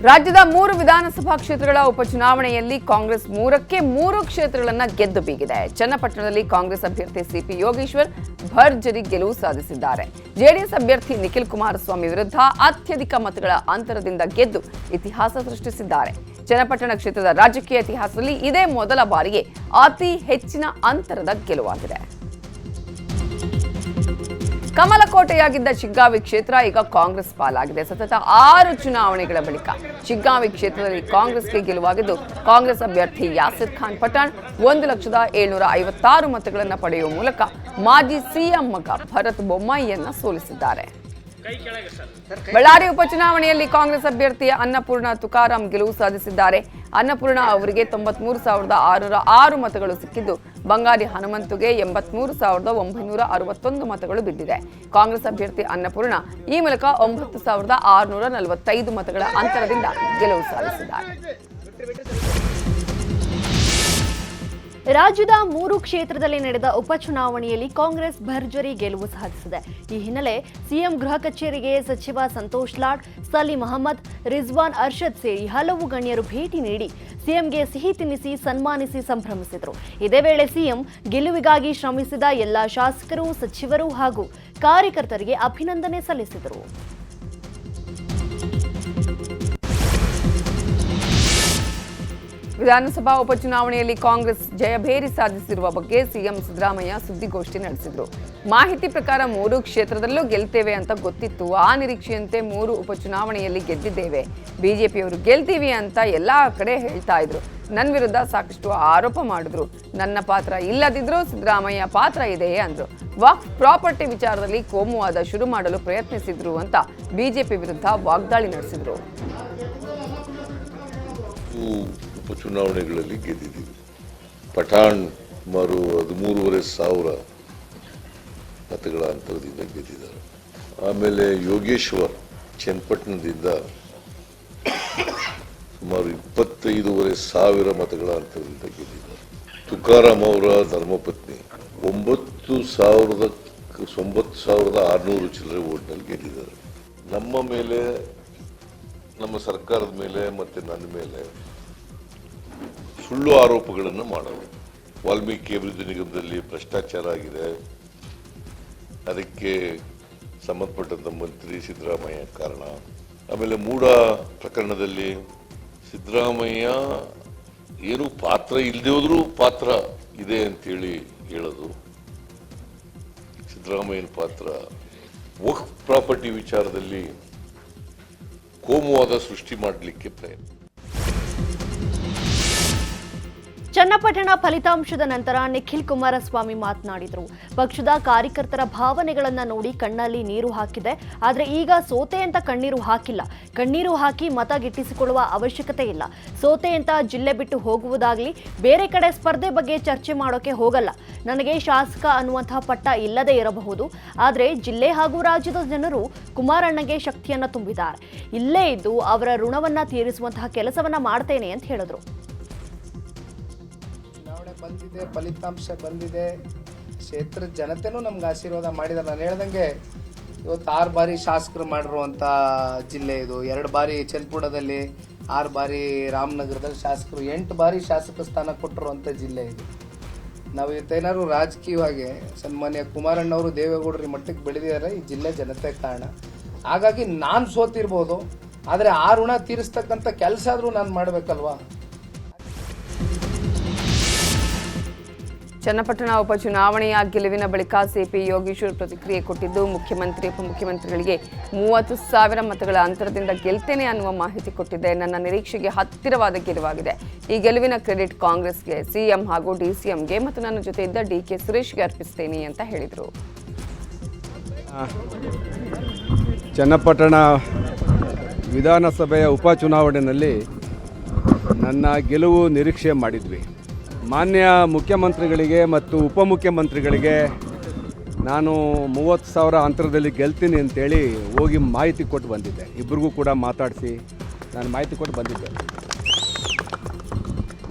ರಾಜ್ಯದ 3 ವಿಧಾನಸಭಾ ಕ್ಷೇತ್ರಗಳ ಉಪಚುನಾವಣೆಯಲ್ಲಿ ಕಾಂಗ್ರೆಸ್ 3ಕ್ಕೆ 3 ಕ್ಷೇತ್ರಗಳನ್ನು ಗೆದ್ದು ಬೀಗಿದೆ. ಚನ್ನಪಟ್ಟಣದಲ್ಲಿ ಕಾಂಗ್ರೆಸ್ ಅಭ್ಯರ್ಥಿ ಸಿಪಿ ಯೋಗೇಶ್ವರ್ ಭರ್ಜರಿ ಗೆಲುವು ಸಾಧಿಸಿದ್ದಾರೆ. ಜೆಡಿಎಸ್ ಅಭ್ಯರ್ಥಿ ನಿಖಿಲ್ ಕುಮಾರಸ್ವಾಮಿ ವಿರುದ್ಧ ಅತ್ಯಧಿಕ ಮತಗಳ ಅಂತರದಿಂದ ಗೆದ್ದು ಇತಿಹಾಸ ಸೃಷ್ಟಿಸಿದ್ದಾರೆ. ಚನ್ನಪಟ್ಟಣ ಕ್ಷೇತ್ರದ ರಾಜಕೀಯ ಇತಿಹಾಸದಲ್ಲಿ ಇದೇ ಮೊದಲ ಬಾರಿಗೆ ಅತಿ ಹೆಚ್ಚಿನ ಅಂತರದ ಗೆಲುವಾಗಿದೆ. ಕಮಲಕೋಟೆಯಾಗಿದ್ದ ಶಿಗ್ಗಾವಿ ಕ್ಷೇತ್ರ ಈಗ ಕಾಂಗ್ರೆಸ್ ಪಾಲಾಗಿದೆ. ಸತತ 6 ಚುನಾವಣೆಗಳ ಬಳಿಕ ಶಿಗ್ಗಾವಿ ಕ್ಷೇತ್ರದಲ್ಲಿ ಕಾಂಗ್ರೆಸ್ಗೆ ಗೆಲುವಾಗಿದ್ದು, ಕಾಂಗ್ರೆಸ್ ಅಭ್ಯರ್ಥಿ ಯಾಸಿರ್ ಖಾನ್ ಪಠಾಣ್ 1,756 ಮತಗಳನ್ನು ಪಡೆಯುವ ಮೂಲಕ ಮಾಜಿ ಸಿಎಂ ಮಗ ಭರತ್ ಬೊಮ್ಮಾಯಿಯನ್ನ ಸೋಲಿಸಿದ್ದಾರೆ. ಬಳ್ಳಾರಿ ಉಪಚುನಾವಣೆಯಲ್ಲಿ ಕಾಂಗ್ರೆಸ್ ಅಭ್ಯರ್ಥಿ ಅನ್ನಪೂರ್ಣ ತುಕಾರಾಂ ಗೆಲುವು ಸಾಧಿಸಿದ್ದಾರೆ. ಅನ್ನಪೂರ್ಣ ಅವರಿಗೆ 93,606 ಮತಗಳು ಸಿಕ್ಕಿದ್ದು, ಬಂಗಾರಿ ಹನುಮಂತುಗೆ 83,961 ಮತಗಳು ಬಿದ್ದಿದೆ. ಕಾಂಗ್ರೆಸ್ ಅಭ್ಯರ್ಥಿ ಅನ್ನಪೂರ್ಣ ಈ ಮೂಲಕ 9,645 ಮತಗಳ ಅಂತರದಿಂದ ಗೆಲುವು ಸಾಧಿಸಿದ್ದಾರೆ. ರಾಜ್ಯದ 3 ಕ್ಷೇತ್ರದಲ್ಲಿ ನಡೆದ ಉಪಚುನಾವಣೆಯಲ್ಲಿ ಕಾಂಗ್ರೆಸ್ ಭರ್ಜರಿ ಗೆಲುವು ಸಾಧಿಸಿದೆ. ಈ ಹಿನ್ನೆಲೆ ಸಿಎಂ ಗೃಹ ಕಚೇರಿಗೆ ಸಚಿವ ಸಂತೋಷ್ ಲಾಡ್, ಸಲೀಂ ಅಹಮದ್, ರಿಜ್ವಾನ್ ಅರ್ಷದ್ ಸೇರಿ ಹಲವು ಗಣ್ಯರು ಭೇಟಿ ನೀಡಿ ಸಿಎಂಗೆ ಸಿಹಿ ತಿನ್ನಿಸಿ ಸನ್ಮಾನಿಸಿ ಸಂಭ್ರಮಿಸಿದರು. ಇದೇ ವೇಳೆ ಸಿಎಂ ಗೆಲುವಿಗಾಗಿ ಶ್ರಮಿಸಿದ ಎಲ್ಲ ಶಾಸಕರು, ಸಚಿವರು ಹಾಗೂ ಕಾರ್ಯಕರ್ತರಿಗೆ ಅಭಿನಂದನೆ ಸಲ್ಲಿಸಿದರು. ವಿಧಾನಸಭಾ ಉಪಚುನಾವಣೆಯಲ್ಲಿ ಕಾಂಗ್ರೆಸ್ ಜಯಭೇರಿ ಸಾಧಿಸಿರುವ ಬಗ್ಗೆ ಸಿಎಂ ಸಿದ್ದರಾಮಯ್ಯ ಸುದ್ದಿಗೋಷ್ಠಿ ನಡೆಸಿದರು. ಮಾಹಿತಿ ಪ್ರಕಾರ 3 ಕ್ಷೇತ್ರದಲ್ಲೂ ಗೆಲ್ತೇವೆ ಅಂತ ಗೊತ್ತಿತ್ತು. ಆ ನಿರೀಕ್ಷೆಯಂತೆ 3 ಉಪಚುನಾವಣೆಯಲ್ಲಿ ಗೆದ್ದಿದ್ದೇವೆ. ಬಿಜೆಪಿಯವರು ಗೆಲ್ತೀವಿ ಅಂತ ಎಲ್ಲಾ ಕಡೆ ಹೇಳ್ತಾ ಇದ್ರು. ನನ್ನ ವಿರುದ್ಧ ಸಾಕಷ್ಟು ಆರೋಪ ಮಾಡಿದ್ರು. ನನ್ನ ಪಾತ್ರ ಇಲ್ಲದಿದ್ರೂ ಸಿದ್ದರಾಮಯ್ಯ ಪಾತ್ರ ಇದೆ ಅಂದ್ರು. ವಕ್ಫ್ ಪ್ರಾಪರ್ಟಿ ವಿಚಾರದಲ್ಲಿ ಕೋಮುವಾದ ಶುರು ಮಾಡಲು ಪ್ರಯತ್ನಿಸಿದ್ರು ಅಂತ ಬಿಜೆಪಿ ವಿರುದ್ಧ ವಾಗ್ದಾಳಿ ನಡೆಸಿದ್ರು. ಉಪಚುನಾವಣೆಗಳಲ್ಲಿ ಗೆದ್ದಿದ್ದೀವಿ. ಪಠಾಣ್ ಸುಮಾರು 13,500 ಮತಗಳ ಅಂತರದಿಂದ ಗೆದ್ದಿದ್ದಾರೆ. ಆಮೇಲೆ ಯೋಗೇಶ್ವರ್ ಚನ್ನಪಟ್ಟಣದಿಂದ ಸುಮಾರು 25,500 ಮತಗಳ ಅಂತರದಿಂದ ಗೆದ್ದಿದ್ದಾರೆ. ತುಕಾರಾಂ ಅವರ ಧರ್ಮಪತ್ನಿ 9,600 ಚಿಲ್ಲರೆ ಓಟ್ನಲ್ಲಿ ಗೆದ್ದಿದ್ದಾರೆ. ನಮ್ಮ ಮೇಲೆ, ನಮ್ಮ ಸರ್ಕಾರದ ಮೇಲೆ ಮತ್ತೆ ನನ್ನ ಮೇಲೆ ಸುಳ್ಳು ಆರೋಪಗಳನ್ನು ಮಾಡೋದು. ವಾಲ್ಮೀಕಿ ಅಭಿವೃದ್ಧಿ ನಿಗಮದಲ್ಲಿ ಭ್ರಷ್ಟಾಚಾರ ಆಗಿದೆ, ಅದಕ್ಕೆ ಸಂಬಂಧಪಟ್ಟಂತ ಮಂತ್ರಿ ಸಿದ್ದರಾಮಯ್ಯ ಕಾರಣ. ಆಮೇಲೆ ಮೂಡ ಪ್ರಕರಣದಲ್ಲಿ ಸಿದ್ದರಾಮಯ್ಯ ಏನು ಪಾತ್ರ ಇಲ್ಲದೆ ಹೋದ್ರೂ ಪಾತ್ರ ಇದೆ ಅಂತೇಳಿ ಹೇಳೋದು. ಸಿದ್ದರಾಮಯ್ಯನ ಪಾತ್ರ ವಕ್ಫ್ ಪ್ರಾಪರ್ಟಿ ವಿಚಾರದಲ್ಲಿ ಕೋಮುವಾದ ಸೃಷ್ಟಿ ಮಾಡಲಿಕ್ಕೆ ಪ್ರಯತ್ನ. ಚನ್ನಪಟ್ಟಣ ಫಲಿತಾಂಶದ ನಂತರ ನಿಖಿಲ್ ಕುಮಾರಸ್ವಾಮಿ ಮಾತನಾಡಿದರು. ಪಕ್ಷದ ಕಾರ್ಯಕರ್ತರ ಭಾವನೆಗಳನ್ನು ನೋಡಿ ಕಣ್ಣಲ್ಲಿ ನೀರು ಹಾಕಿದೆ. ಆದರೆ ಈಗ ಸೋತೆ ಅಂತ ಕಣ್ಣೀರು ಹಾಕಿಲ್ಲ. ಕಣ್ಣೀರು ಹಾಕಿ ಮತ ಗಿಟ್ಟಿಸಿಕೊಳ್ಳುವ ಅವಶ್ಯಕತೆ ಇಲ್ಲ. ಸೋತೆ ಅಂತ ಜಿಲ್ಲೆ ಬಿಟ್ಟು ಹೋಗುವುದಾಗಲಿ, ಬೇರೆ ಕಡೆ ಸ್ಪರ್ಧೆ ಬಗ್ಗೆ ಚರ್ಚೆ ಮಾಡೋಕೆ ಹೋಗಲ್ಲ. ನನಗೆ ಶಾಸಕ ಅನ್ನುವಂತಹ ಪಟ್ಟ ಇಲ್ಲದೆ ಇರಬಹುದು, ಆದರೆ ಜಿಲ್ಲೆ ಹಾಗೂ ರಾಜ್ಯದ ಜನರು ಕುಮಾರಣ್ಣಗೆ ಶಕ್ತಿಯನ್ನು ತುಂಬಿದ್ದಾರೆ. ಇಲ್ಲೇ ಇದ್ದು ಅವರ ಋಣವನ್ನ ತೀರಿಸುವಂತಹ ಕೆಲಸವನ್ನ ಮಾಡ್ತೇನೆ ಅಂತ ಹೇಳಿದ್ರು. ಬಂದಿದೆ, ಫಲಿತಾಂಶ ಬಂದಿದೆ. ಕ್ಷೇತ್ರದ ಜನತೆನೂ ನಮ್ಗೆ ಆಶೀರ್ವಾದ ಮಾಡಿದ್ದಾರೆ. ನಾನು ಹೇಳ್ದಂಗೆ ಇವತ್ತು 6 ಬಾರಿ ಶಾಸಕರು ಮಾಡಿರುವಂಥ ಜಿಲ್ಲೆ ಇದು. 2 ಬಾರಿ ಚನ್ನಪಟ್ಟಣದಲ್ಲಿ, 6 ಬಾರಿ ರಾಮನಗರದಲ್ಲಿ ಶಾಸಕರು, 8 ಬಾರಿ ಶಾಸಕ ಸ್ಥಾನ ಕೊಟ್ಟಿರುವಂಥ ಜಿಲ್ಲೆ ಇದು. ನಾವು ಇವತ್ತೇನಾದ್ರು ರಾಜಕೀಯವಾಗಿ ಸನ್ಮಾನ್ಯ ಕುಮಾರಣ್ಣವರು ದೇವೇಗೌಡರ ಮಟ್ಟಕ್ಕೆ ಬೆಳೆದಿದ್ದಾರೆ, ಈ ಜಿಲ್ಲೆ ಜನತೆ ಕಾರಣ. ಹಾಗಾಗಿ ನಾನು ಸೋತಿರ್ಬೋದು, ಆದರೆ ಆ ಋಣ ತೀರಿಸ್ತಕ್ಕಂಥ ಕೆಲಸ ಆದರೂ ನಾನು ಮಾಡಬೇಕಲ್ವಾ. ಚನ್ನಪಟ್ಟಣ ಉಪಚುನಾವಣೆಯ ಗೆಲುವಿನ ಬಳಿಕ ಸಿಪಿ ಯೋಗೇಶ್ವರ್ ಪ್ರತಿಕ್ರಿಯೆ ಕೊಟ್ಟಿದ್ದು, ಮುಖ್ಯಮಂತ್ರಿ ಉಪಮುಖ್ಯಮಂತ್ರಿಗಳಿಗೆ 30,000 ಮತಗಳ ಅಂತರದಿಂದ ಗೆಲ್ತೇನೆ ಅನ್ನುವ ಮಾಹಿತಿ ಕೊಟ್ಟಿದೆ. ನನ್ನ ನಿರೀಕ್ಷೆಗೆ ಹತ್ತಿರವಾದ ಗೆಲುವಾಗಿದೆ. ಈ ಗೆಲುವಿನ ಕ್ರೆಡಿಟ್ ಕಾಂಗ್ರೆಸ್ಗೆ, ಸಿಎಂ ಹಾಗೂ ಡಿಸಿಎಂಗೆ ಮತ್ತು ನನ್ನ ಜೊತೆ ಇದ್ದ ಡಿಕೆ ಸುರೇಶ್ಗೆ ಅರ್ಪಿಸ್ತೇನೆ ಅಂತ ಹೇಳಿದರು. ಚನ್ನಪಟ್ಟಣ ವಿಧಾನಸಭೆಯ ಉಪಚುನಾವಣೆಯಲ್ಲಿ ನನ್ನ ಗೆಲುವು ನಿರೀಕ್ಷೆ ಮಾಡಿದ್ವಿ. ಮಾನ್ಯ ಮುಖ್ಯಮಂತ್ರಿಗಳಿಗೆ ಮತ್ತು ಉಪಮುಖ್ಯಮಂತ್ರಿಗಳಿಗೆ ನಾನು 30,000 ಅಂತರದಲ್ಲಿ ಗೆಲ್ತೀನಿ ಅಂತೇಳಿ ಹೋಗಿ ಮಾಹಿತಿ ಕೊಟ್ಟು ಬಂದಿದ್ದೆ. ಇಬ್ಬರಿಗೂ ಕೂಡ ಮಾತಾಡಿಸಿ ನಾನು ಮಾಹಿತಿ ಕೊಟ್ಟು ಬಂದಿದ್ದೆ.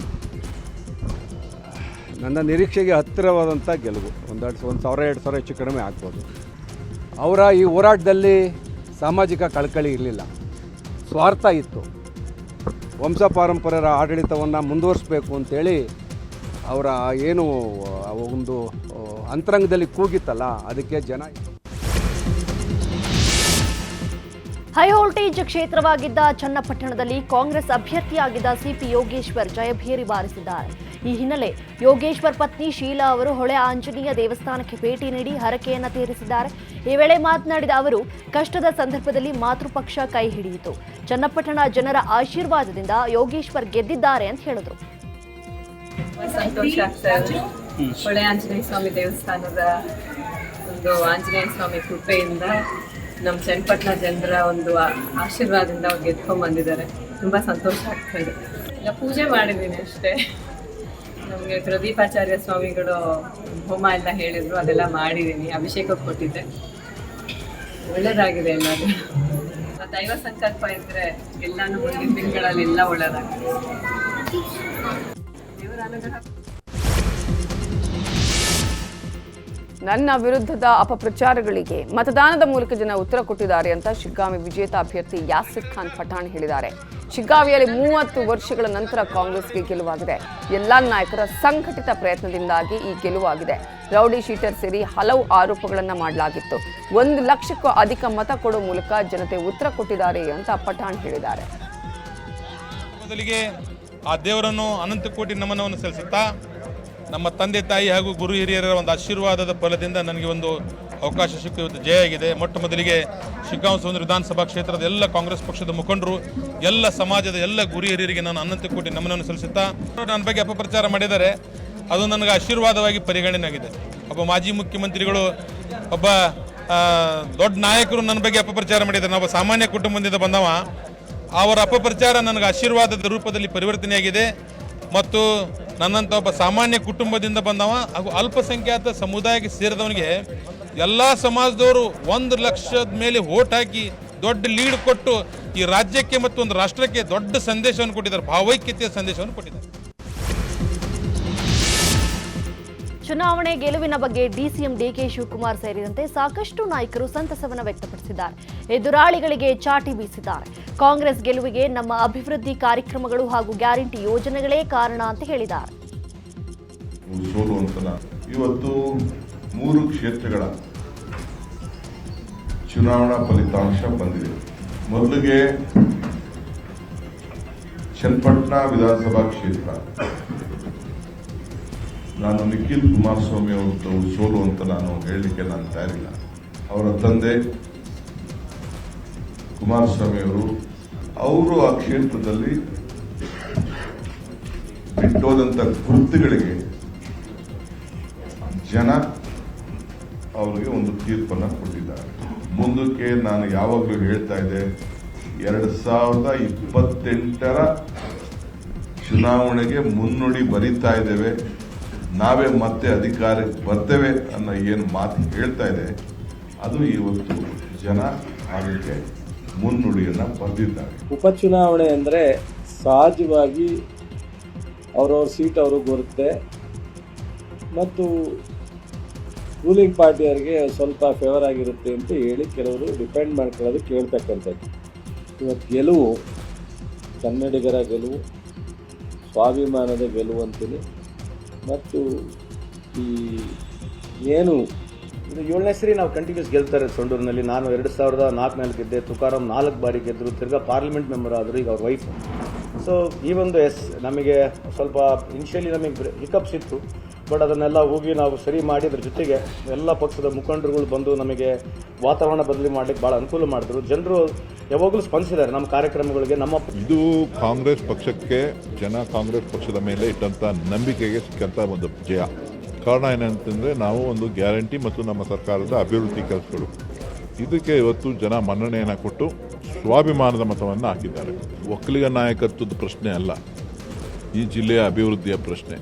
ನನ್ನ ನಿರೀಕ್ಷೆಗೆ ಹತ್ತಿರವಾದಂಥ ಗೆಲುವು. 1,000-2,000 ಹೆಚ್ಚು ಕಡಿಮೆ ಆಗ್ಬೋದು. ಅವರ ಈ ಹೋರಾಟದಲ್ಲಿ ಸಾಮಾಜಿಕ ಕಳಕಳಿ ಇರಲಿಲ್ಲ, ಸ್ವಾರ್ಥ ಇತ್ತು. ವಂಶ ಪಾರಂಪರ್ಯರ ಆಡಳಿತವನ್ನು ಮುಂದುವರಿಸಬೇಕು ಅಂತೇಳಿ ಅವರ ಏನು ಒಂದು ಅಂತರಂಗದಲ್ಲಿ ಕೂಗಿತ್ತಲ್ಲ, ಅದಕ್ಕೆ ಜನ ಹೈ ವೋಲ್ಟೇಜ್ ಕ್ಷೇತ್ರವಾಗಿದ್ದ ಚನ್ನಪಟ್ಟಣದಲ್ಲಿ ಕಾಂಗ್ರೆಸ್ ಅಭ್ಯರ್ಥಿಯಾಗಿದ್ದ ಸಿಪಿ ಯೋಗೇಶ್ವರ್ ಜಯಭೇರಿ ಬಾರಿಸಿದ್ದಾರೆ. ಈ ಹಿನ್ನೆಲೆ ಯೋಗೇಶ್ವರ್ ಪತ್ನಿ ಶೀಲಾ ಅವರು ಹೊಳೆ ಆಂಜನೇಯ ದೇವಸ್ಥಾನಕ್ಕೆ ಭೇಟಿ ನೀಡಿ ಹರಕೆಯನ್ನ ತೀರಿಸಿದ್ದಾರೆ. ಈ ವೇಳೆ ಮಾತನಾಡಿದ ಅವರು, ಕಷ್ಟದ ಸಂದರ್ಭದಲ್ಲಿ ಮಾತೃಪಕ್ಷ ಕೈ ಹಿಡಿಯಿತು. ಚನ್ನಪಟ್ಟಣ ಜನರ ಆಶೀರ್ವಾದದಿಂದ ಯೋಗೇಶ್ವರ್ ಗೆದ್ದಿದ್ದಾರೆ ಅಂತ ಹೇಳಿದ್ರು. ಸಂತೋಷ ಆಗ್ತಾ ಇದೆ. ಹೊಳೆ ಆಂಜನೇಯ ಸ್ವಾಮಿ ದೇವಸ್ಥಾನದ ಒಂದು ಆಂಜನೇಯ ಸ್ವಾಮಿ ಕೃಪೆಯಿಂದ ನಮ್ಮ ಚನ್ನಪಟ್ಟಣ ಜನರ ಒಂದು ಆಶೀರ್ವಾದದಿಂದ ಅವ್ರು ಗೆದ್ಕೊಂಡ್ ಬಂದಿದ್ದಾರೆ. ತುಂಬಾ ಸಂತೋಷ ಆಗ್ತಾ ಇದೆ. ಇಲ್ಲ, ಪೂಜೆ ಮಾಡಿದ್ದೀನಿ ಅಷ್ಟೇ. ನಮಗೆ ಪ್ರದೀಪಾಚಾರ್ಯ ಸ್ವಾಮಿಗಳು ಹೋಮ ಎಲ್ಲ ಹೇಳಿದ್ರು, ಅದೆಲ್ಲ ಮಾಡಿದ್ದೀನಿ. ಅಭಿಷೇಕ ಕೊಟ್ಟಿದ್ದೆ, ಒಳ್ಳೇದಾಗಿದೆ ಎಲ್ಲರೂ. ದೈವ ಸಂಕಲ್ಪ ಇದ್ರೆ ಎಲ್ಲಾನು ಮುಂದಿನ ದಿನಗಳಲ್ಲಿ ಎಲ್ಲ ಒಳ್ಳೇದಾಗಿದೆ. ದೇವರ ಅನುಗ್ರಹ. ನನ್ನ ವಿರುದ್ಧದ ಅಪಪ್ರಚಾರಗಳಿಗೆ ಮತದಾನದ ಮೂಲಕ ಜನ ಉತ್ತರ ಕೊಟ್ಟಿದ್ದಾರೆ ಅಂತ ಶಿಗ್ಗಾಂವಿ ವಿಜೇತ ಅಭ್ಯರ್ಥಿ ಯಾಸಿರ್ ಖಾನ್ ಪಠಾಣ್ ಹೇಳಿದ್ದಾರೆ. ಶಿಗ್ಗಾಂವಿಯಲ್ಲಿ 30 ವರ್ಷಗಳ ನಂತರ ಕಾಂಗ್ರೆಸ್ಗೆ ಗೆಲುವಾಗಿದೆ. ಎಲ್ಲಾ ನಾಯಕರ ಸಂಘಟಿತ ಪ್ರಯತ್ನದಿಂದಾಗಿ ಈ ಗೆಲುವಾಗಿದೆ. ರೌಡಿ ಶೀಟರ್ ಸೇರಿ ಹಲವು ಆರೋಪಗಳನ್ನು ಮಾಡಲಾಗಿತ್ತು. 1 ಲಕ್ಷಕ್ಕೂ ಅಧಿಕ ಮತ ಕೊಡುವ ಮೂಲಕ ಜನತೆ ಉತ್ತರ ಕೊಟ್ಟಿದ್ದಾರೆ ಅಂತ ಪಠಾಣ್ ಹೇಳಿದ್ದಾರೆ. ಮೊದಲಿಗೆ ಆ ದೇವರನ್ನು ಅನಂತ ಕೋಟಿ ನಮನವನ್ನು ಸಲ್ಲಿಸುತ್ತಾ, ನಮ್ಮ ತಂದೆ ತಾಯಿ ಹಾಗೂ ಗುರು ಹಿರಿಯರ ಒಂದು ಆಶೀರ್ವಾದದ ಫಲದಿಂದ ನನಗೆ ಒಂದು ಅವಕಾಶ ಸಿಕ್ಕು ಇವತ್ತು ಜಯ ಆಗಿದೆ. ಮೊಟ್ಟ ಮೊದಲಿಗೆ ಶಿಗ್ಗಾಂವಿ ವಿಧಾನಸಭಾ ಕ್ಷೇತ್ರದ ಎಲ್ಲ ಕಾಂಗ್ರೆಸ್ ಪಕ್ಷದ ಮುಖಂಡರು, ಎಲ್ಲ ಸಮಾಜದ ಎಲ್ಲ ಗುರು ಹಿರಿಯರಿಗೆ ನಾನು ಅನಂತ ಕೋಟಿ ನಮನವನ್ನು ಸಲ್ಲಿಸುತ್ತಾ, ನನ್ನ ಬಗ್ಗೆ ಅಪಪ್ರಚಾರ ಮಾಡಿದ್ದಾರೆ. ಅದು ನನಗೆ ಆಶೀರ್ವಾದವಾಗಿ ಪರಿಗಣನೆ ಆಗಿದೆ. ಒಬ್ಬ ಮಾಜಿ ಮುಖ್ಯಮಂತ್ರಿಗಳು, ಒಬ್ಬ ದೊಡ್ಡ ನಾಯಕರು ನನ್ನ ಬಗ್ಗೆ ಅಪಪ್ರಚಾರ ಮಾಡಿದ್ದಾರೆ. ನಾವು ಸಾಮಾನ್ಯ ಕುಟುಂಬದಿಂದ ಬಂದವ. ಅವರ ಅಪಪ್ರಚಾರ ನನಗೆ ಆಶೀರ್ವಾದದ ರೂಪದಲ್ಲಿ ಪರಿವರ್ತನೆಯಾಗಿದೆ. ಮತ್ತು ನನ್ನಂಥ ಒಬ್ಬ ಸಾಮಾನ್ಯ ಕುಟುಂಬದಿಂದ ಬಂದವ ಹಾಗೂ ಅಲ್ಪಸಂಖ್ಯಾತ ಸಮುದಾಯಕ್ಕೆ ಸೇರಿದವನಿಗೆ ಎಲ್ಲ ಸಮಾಜದವರು 1 ಲಕ್ಷದ ಮೇಲೆ ವೋಟ್ ಹಾಕಿ ದೊಡ್ಡ ಲೀಡ್ ಕೊಟ್ಟು ಈ ರಾಜ್ಯಕ್ಕೆ ಮತ್ತು ಒಂದು ರಾಷ್ಟ್ರಕ್ಕೆ ದೊಡ್ಡ ಸಂದೇಶವನ್ನು ಕೊಟ್ಟಿದ್ದಾರೆ, ಭಾವೈಕ್ಯತೆಯ ಸಂದೇಶವನ್ನು ಕೊಟ್ಟಿದ್ದಾರೆ. ಚುನಾವಣೆ ಗೆಲುವಿನ ಬಗ್ಗೆ ಡಿಸಿಎಂ ಡಿಕೆ ಶಿವಕುಮಾರ್ ಸೇರಿದಂತೆ ಸಾಕಷ್ಟು ನಾಯಕರು ಸಂತಸವನ್ನು ವ್ಯಕ್ತಪಡಿಸಿದ್ದಾರೆ. ಎದುರಾಳಿಗಳಿಗೆ ಚಾಟಿ ಬೀಸಿದ್ದಾರೆ. ಕಾಂಗ್ರೆಸ್ ಗೆಲುವಿಗೆ ನಮ್ಮ ಅಭಿವೃದ್ಧಿ ಕಾರ್ಯಕ್ರಮಗಳು ಹಾಗೂ ಗ್ಯಾರಂಟಿ ಯೋಜನೆಗಳೇ ಕಾರಣ ಅಂತ ಹೇಳಿದ್ದಾರೆ. ಇವತ್ತು 3 ಕ್ಷೇತ್ರಗಳ ಚುನಾವಣಾ ಫಲಿತಾಂಶ ಬಂದಿದೆ. ಮೊದಲಿಗೆ ಚನ್ನಪಟ್ಟಣ ವಿಧಾನಸಭಾ ಕ್ಷೇತ್ರ, ನಾನು ನಿಖಿಲ್ ಕುಮಾರಸ್ವಾಮಿ ಅವರದ್ದು ಸೋಲು ಅಂತ ನಾನು ಹೇಳಲಿಕ್ಕೆ ನಾನು ತಯಾರಿಲ್ಲ. ಅವರ ತಂದೆ ಕುಮಾರಸ್ವಾಮಿ ಅವರು ಆ ಕ್ಷೇತ್ರದಲ್ಲಿ ಬಿಟ್ಟೋದಂತ ಗುರುತುಗಳಿಗೆ ಜನ ಅವರಿಗೆ ಒಂದು ತೀರ್ಪನ್ನು ಕೊಟ್ಟಿದ್ದಾರೆ. ಮುಂದಕ್ಕೆ ನಾನು ಯಾವಾಗಲೂ ಹೇಳ್ತಾ ಇದ್ದೆ, 2028ರ ಚುನಾವಣೆಗೆ ಮುನ್ನುಡಿ ಬರೀತಾ ಇದ್ದೇವೆ, ನಾವೇ ಮತ್ತೆ ಅಧಿಕಾರಕ್ಕೆ ಬರ್ತೇವೆ ಅನ್ನೋ ಏನು ಮಾತು ಹೇಳ್ತಾ ಇದೆ, ಅದು ಇವತ್ತು ಜನ ಅದಕ್ಕೆ ಮುನ್ನುಡಿಯನ್ನು ಬರೆದಿದ್ದಾರೆ. ಉಪಚುನಾವಣೆ ಅಂದರೆ ಸಹಜವಾಗಿ ಅವರವ್ರ ಸೀಟ್ ಅವ್ರಿಗೆ ಬರುತ್ತೆ ಮತ್ತು ರೂಲಿಂಗ್ ಪಾರ್ಟಿಯವರಿಗೆ ಸ್ವಲ್ಪ ಫೇವರ್ ಆಗಿರುತ್ತೆ ಅಂತ ಹೇಳಿ ಕೆಲವರು ಡಿಪೆಂಡ್ ಮಾಡ್ಕೊಳ್ಳೋದು ಕೇಳ್ತಕ್ಕಂಥದ್ದು. ಇವತ್ತು ಗೆಲುವು ಕನ್ನಡಿಗರ ಗೆಲುವು, ಸ್ವಾಭಿಮಾನದ ಗೆಲುವು ಅಂತೀನಿ. ಮತ್ತು ಈ ಏನು ಇದು 7ನೇ ಸರಿ ನಾವು ಕಂಟಿನ್ಯೂಸ್ ಗೆಲ್ತಾರೆ ಸೊಂಡೂರಿನಲ್ಲಿ. ನಾನು 2004ನಲ್ಲಿ ಗೆದ್ದೆ, ತುಕಾರಾಮ್ 4 ಬಾರಿ ಗೆದ್ದರು, ತಿರ್ಗಾ ಪಾರ್ಲಿಮೆಂಟ್ ಮೆಂಬರ್ ಆದರು, ಈಗ ಅವ್ರ ವೈಫ್. ಸೊ ಈ ಒಂದು ನಮಗೆ ಸ್ವಲ್ಪ ಇನಿಷಿಯಲಿ ನಮಗೆ ಹಿಕಪ್ಸ್ ಇತ್ತು, ಬಟ್ ಅದನ್ನೆಲ್ಲ ಹೋಗಿ ನಾವು ಸರಿ ಮಾಡಿ ಅದ್ರ ಜೊತೆಗೆ ಎಲ್ಲ ಪಕ್ಷದ ಮುಖಂಡರುಗಳು ಬಂದು ನಮಗೆ ವಾತಾವರಣ ಬದಲಿ ಮಾಡಲಿಕ್ಕೆ ಭಾಳ ಅನುಕೂಲ ಮಾಡಿದ್ರು. ಜನರು ಯಾವಾಗಲೂ ಸ್ಪಂದಿಸಿದ್ದಾರೆ ನಮ್ಮ ಕಾರ್ಯಕ್ರಮಗಳಿಗೆ. ಇದು ಕಾಂಗ್ರೆಸ್ ಪಕ್ಷಕ್ಕೆ ಜನ ಕಾಂಗ್ರೆಸ್ ಪಕ್ಷದ ಮೇಲೆ ಇಟ್ಟಂಥ ನಂಬಿಕೆಗೆ ಸಿಕ್ಕಂಥ ಒಂದು ಜಯ. ಕಾರಣ ಏನಂತಂದರೆ ನಾವು ಒಂದು ಗ್ಯಾರಂಟಿ ಮತ್ತು ನಮ್ಮ ಸರ್ಕಾರದ ಅಭಿವೃದ್ಧಿ ಕೆಲಸಗಳು, ಇದಕ್ಕೆ ಇವತ್ತು ಜನ ಮನ್ನಣೆಯನ್ನು ಕೊಟ್ಟು ಸ್ವಾಭಿಮಾನದ ಮತವನ್ನು ಹಾಕಿದ್ದಾರೆ. ಒಕ್ಕಲಿಗ ನಾಯಕತ್ವದ ಪ್ರಶ್ನೆ ಅಲ್ಲ, ಈ ಜಿಲ್ಲೆಯ ಅಭಿವೃದ್ಧಿಯ ಪ್ರಶ್ನೆ.